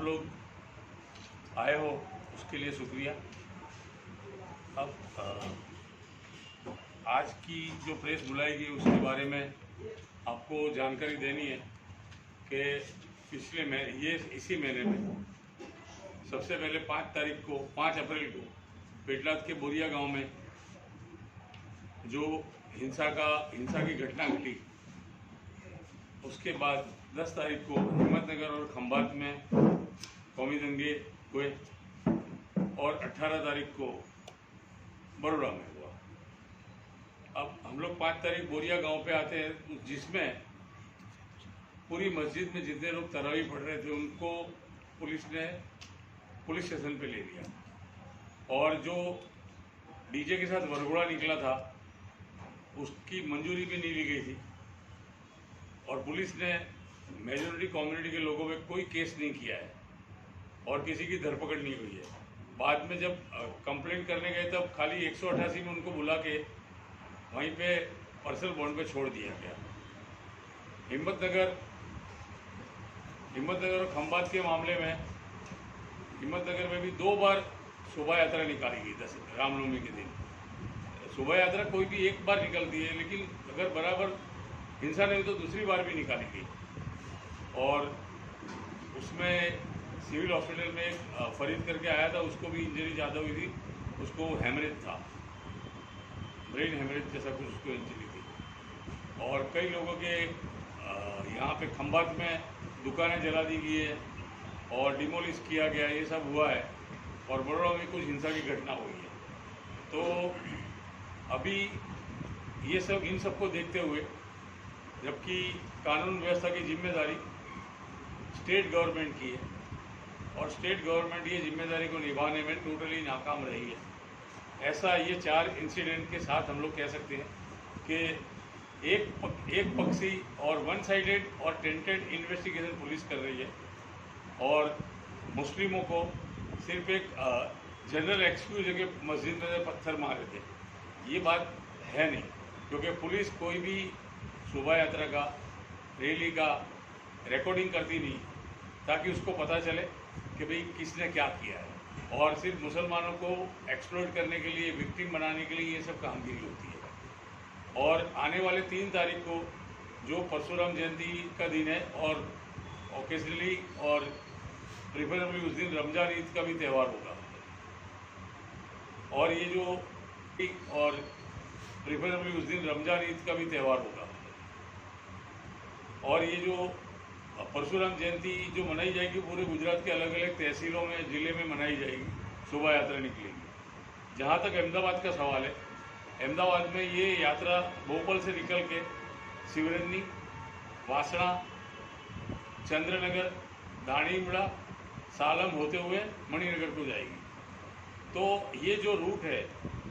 आप लोग आए हो उसके लिए शुक्रिया। अब आज की जो प्रेस बुलाई गई उसके बारे में आपको जानकारी देनी है कि पिछले महीने इसी महीने में सबसे पहले 5 अप्रैल को पेटलाद के बोरिया गांव में जो हिंसा की घटना घटी, उसके बाद 10 तारीख को हिम्मतनगर और खंभात में कौमी दंगे हुए और 18 तारीख को बड़ौदा में हुआ। अब हम लोग 5 तारीख बोरिया गांव पे आते हैं, जिसमें पूरी मस्जिद में जितने लोग तरावी पढ़ रहे थे उनको पुलिस ने पुलिस स्टेशन पे ले लिया और जो डीजे के साथ वरघोड़ा निकला था उसकी मंजूरी भी नहीं ली गई थी और पुलिस ने मेजॉरिटी कम्युनिटी के लोगों पे कोई केस नहीं किया है और किसी की धरपकड़ नहीं हुई है। बाद में जब कंप्लेंट करने गए तब खाली 188 में उनको बुला के वहीं पे पर्सनल बॉन्ड पे छोड़ दिया गया। हिम्मतनगर और खंभात के मामले में हिम्मतनगर में भी 2 बार शोभा यात्रा निकाली गई। रामनवमी के दिन शोभा यात्रा कोई भी एक बार निकलती है, लेकिन अगर बराबर हिंसा नहीं तो दूसरी बार भी निकाली गई और उसमें सिविल हॉस्पिटल में एक फरीद करके आया था, उसको भी इंजरी ज़्यादा हुई थी, उसको हेमरेज था, ब्रेन हेमरेज जैसा कुछ उसको इंजरी थी। और कई लोगों के यहाँ पे खंभात में दुकानें जला दी गई है और डिमोलिश किया गया, ये सब हुआ है और बड़ौदा में कुछ हिंसा की घटना हुई है। तो अभी ये सब इन सबको देखते हुए, जबकि कानून व्यवस्था की जिम्मेदारी स्टेट गवर्नमेंट की है और स्टेट गवर्नमेंट ये जिम्मेदारी को निभाने में टोटली नाकाम रही है, ऐसा ये 4 इंसिडेंट के साथ हम लोग कह सकते हैं कि एक पक्षी और वन साइडेड और टेंटेड इन्वेस्टिगेशन पुलिस कर रही है और मुस्लिमों को सिर्फ एक जनरल एक्सक्यूज है कि मस्जिद में पत्थर मारे थे। ये बात है नहीं, क्योंकि पुलिस कोई भी शोभा यात्रा का, रैली का रिकॉर्डिंग करती नहीं ताकि उसको पता चले कि भाई किसने क्या किया है, और सिर्फ मुसलमानों को एक्सप्लॉइट करने के लिए, विक्टिम बनाने के लिए ये सब कामगिरी होती है। और आने वाले 3 तारीख को जो परशुराम जयंती का दिन है और ओकेजनली और प्रिफरेबली उस दिन रमजान ईद का भी त्यौहार होगा और ये जो और प्रिफरेबली उस दिन रमजान ईद का भी त्यौहार होगा और ये जो परशुराम जयंती जो मनाई जाएगी पूरे गुजरात के अलग अलग तहसीलों में, ज़िले में मनाई जाएगी, शोभा यात्रा निकलेगी। जहाँ तक अहमदाबाद का सवाल है, अहमदाबाद में ये यात्रा भोपाल से निकल के शिवरंजनी, वासणा, चंद्रनगर, दाणीमड़ा, सालम होते हुए मणिनगर को जाएगी। तो ये जो रूट है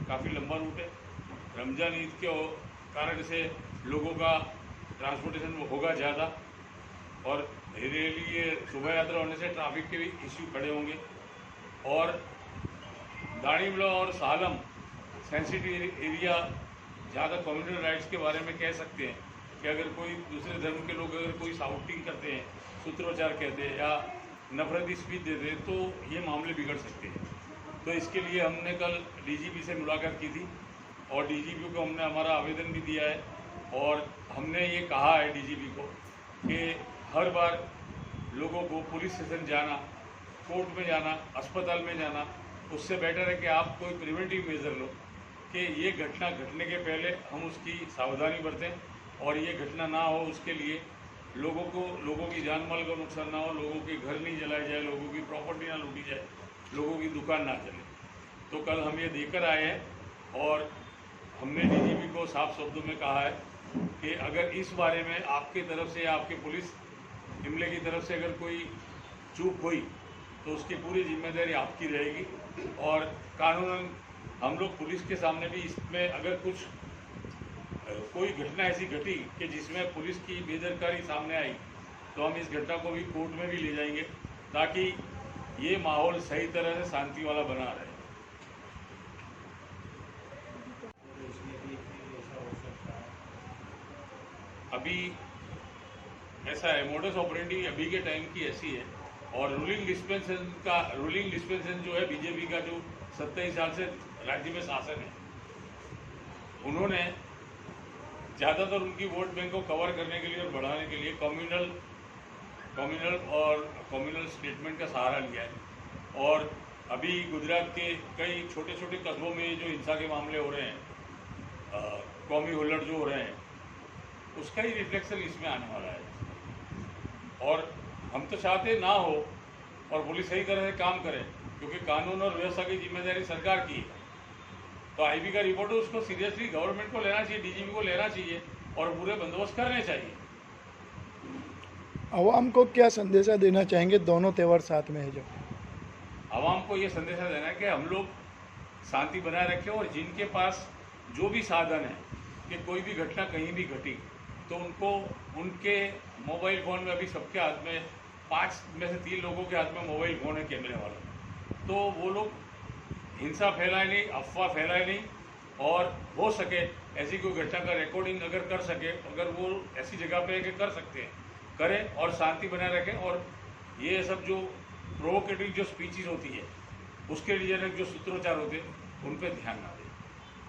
काफ़ी लंबा रूट है। रमजान ईद के कारण से लोगों का ट्रांसपोर्टेशन होगा ज़्यादा और रैली, ये शोभा यात्रा होने से ट्रैफिक के भी इश्यू खड़े होंगे और दाणीमड़ा और सालम सेंसिटिव एरिया, ज़्यादा कम्युनिटी राइट्स के बारे में कह सकते हैं कि अगर कोई दूसरे धर्म के लोग अगर कोई साउटिंग करते हैं, सूत्रोच्चार कहते हैं या नफरती स्पीच देते हैं तो ये मामले बिगड़ सकते हैं। तो इसके लिए हमने कल डीजीपी से मुलाकात की थी और डीजीपी को हमने हमारा आवेदन भी दिया है और हमने ये कहा है डीजीपी को कि हर बार लोगों को पुलिस स्टेशन जाना, कोर्ट में जाना, अस्पताल में जाना, उससे बेटर है कि आप कोई प्रिवेंटिव मेजर लो कि ये घटना घटने के पहले हम उसकी सावधानी बरतें और ये घटना ना हो, उसके लिए लोगों की जान माल का नुकसान ना हो, लोगों के घर नहीं जलाए जाए, लोगों की प्रॉपर्टी ना लूटी जाए, लोगों की दुकान ना चले। तो कल हम ये देकर आए हैं और हमने डीजीपी को साफ शब्दों में कहा है कि अगर इस बारे में आपकी तरफ से या आपके पुलिस इमले की तरफ से अगर कोई चूक हुई तो उसकी पूरी जिम्मेदारी आपकी रहेगी और कानूनन हम लोग पुलिस के सामने भी इसमें अगर कोई घटना ऐसी घटी कि जिसमें पुलिस की बेदरकारी सामने आई तो हम इस घटना को भी कोर्ट में भी ले जाएंगे ताकि ये माहौल सही तरह से शांति वाला बना रहे। अभी ऐसा है, मोडस ऑपरेंडी अभी के टाइम की ऐसी है और रूलिंग डिस्पेंसेशन जो है बीजेपी का, जो 27 साल से राज्य में शासन है, उन्होंने ज़्यादातर उनकी वोट बैंक को कवर करने के लिए और बढ़ाने के लिए कम्युनल स्टेटमेंट का सहारा लिया है। और अभी गुजरात के कई छोटे छोटे कस्बों में जो हिंसा के मामले हो रहे हैं, कौमी हुल्लड़ जो हो रहे हैं, उसका ही रिफ्लेक्शन इसमें आने वाला है। और हम तो चाहते ना हो और पुलिस सही तरह से काम करे, क्योंकि कानून और व्यवस्था की जिम्मेदारी सरकार की है। तो आईबी का रिपोर्ट उसको सीरियसली गवर्नमेंट को लेना चाहिए, डीजीपी को लेना चाहिए और पूरे बंदोबस्त करने चाहिए। आवाम को क्या संदेशा देना चाहेंगे? दोनों त्यौहार साथ में है जो आवाम को ये संदेशा देना है कि हम लोग शांति बनाए रखें और जिनके पास जो भी साधन है कि कोई भी घटना कहीं भी घटी तो उनको उनके मोबाइल फ़ोन में, अभी सबके हाथ में 5 में से 3 लोगों के हाथ में मोबाइल फ़ोन है कैमरे वाला, तो वो लोग हिंसा फैलाए नहीं, अफवाह फैलाए नहीं, और हो सके ऐसी कोई घटना का रिकॉर्डिंग अगर कर सके, अगर वो ऐसी जगह पे है कि कर सकते हैं, करें और शांति बनाए रखें। और ये सब जो प्रोवोकेटिव जो स्पीचेस होती है, उसके लिए जो सूत्रोच्चार होते हैं, उन पर ध्यान ना दें।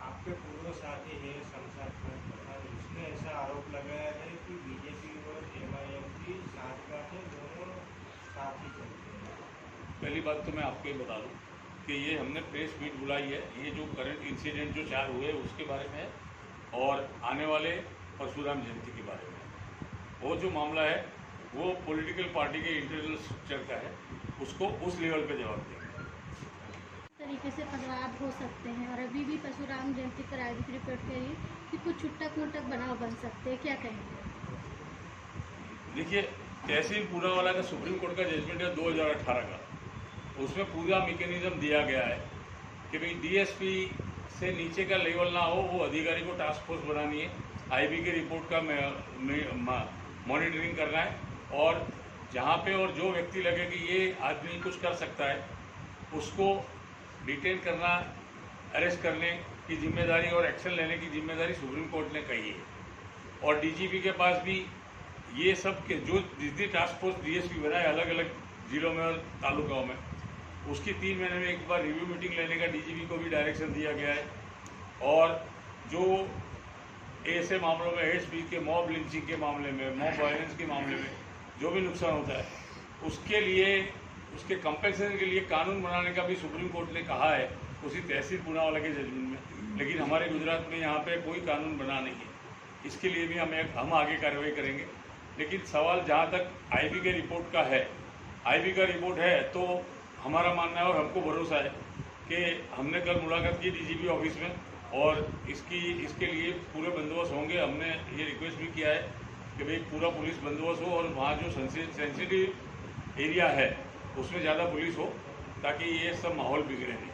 आपके पूर्व साथी है शमशाद खान प्रसाद, उसने ऐसा आरोप लगाया है कि बीजेपी और एमआईएम की साठगांठ है, दोनों साथ ही चलते हैं। पहली बात तो मैं आपको ये बता दूं कि ये हमने प्रेस मीट बुलाई है, ये जो करंट इंसिडेंट जो 4 हुए उसके बारे में है और आने वाले परशुराम जयंती के बारे में है। वो जो मामला है वो पॉलिटिकल पार्टी के इंटरनल स्ट्रक्चर का है, उसको उस लेवल पे जवाब देंगे। तरीके से अपराध हो सकते हैं और अभी भी परशुराम जयंती पर आयोजित रिपोर्ट करी कि कुछ छुट्टक मुट्टक बनाव बन सकते हैं, क्या कहेंगे? देखिए, तहसील पूनावाला का सुप्रीम कोर्ट का जजमेंट है 2018 का, उसमें पूरा मैकेनिज्म दिया गया है कि भाई डीएसपी से नीचे का लेवल ना हो, वो अधिकारी को टास्क फोर्स बनानी है, आईबी की रिपोर्ट का मॉनिटरिंग करना है, और जहाँ पे और जो व्यक्ति लगे कि ये आदमी कुछ कर सकता है उसको डिटेन करना, अरेस्ट करने की जिम्मेदारी और एक्शन लेने की जिम्मेदारी सुप्रीम कोर्ट ने कही है। और डीजीपी के पास भी ये सब के जो जितनी टास्क फोर्स डीएसपी बनाए अलग अलग जिलों में और तालुकाओं में, उसकी 3 महीने में एक बार रिव्यू मीटिंग लेने का डीजीपी को भी डायरेक्शन दिया गया है। और जो ऐसे मामलों में, हेट स्पीच के, मॉब लिंचिंग के मामले में, मॉब वायलेंस के मामले में जो भी नुकसान होता है, उसके लिए, उसके कंपेंसेशन के लिए कानून बनाने का भी सुप्रीम कोर्ट ने कहा है उसी तहसील पूनावाला के जजमेंट में। लेकिन हमारे गुजरात में यहाँ पे कोई कानून बना नहीं है, इसके लिए भी हम आगे कार्रवाई करेंगे। लेकिन सवाल जहाँ तक आईबी के रिपोर्ट का है, आईबी का रिपोर्ट है तो हमारा मानना है और हमको भरोसा है कि हमने कल मुलाकात की डीजीपी ऑफिस में और इसके लिए पूरे बंदोबस्त होंगे। हमने ये रिक्वेस्ट भी किया है कि भाई पूरा पुलिस बंदोबस्त हो और वहाँ जो सेंसिटिव एरिया है उसमें ज़्यादा पुलिस हो, ताकि ये सब माहौल बिगड़े नहीं।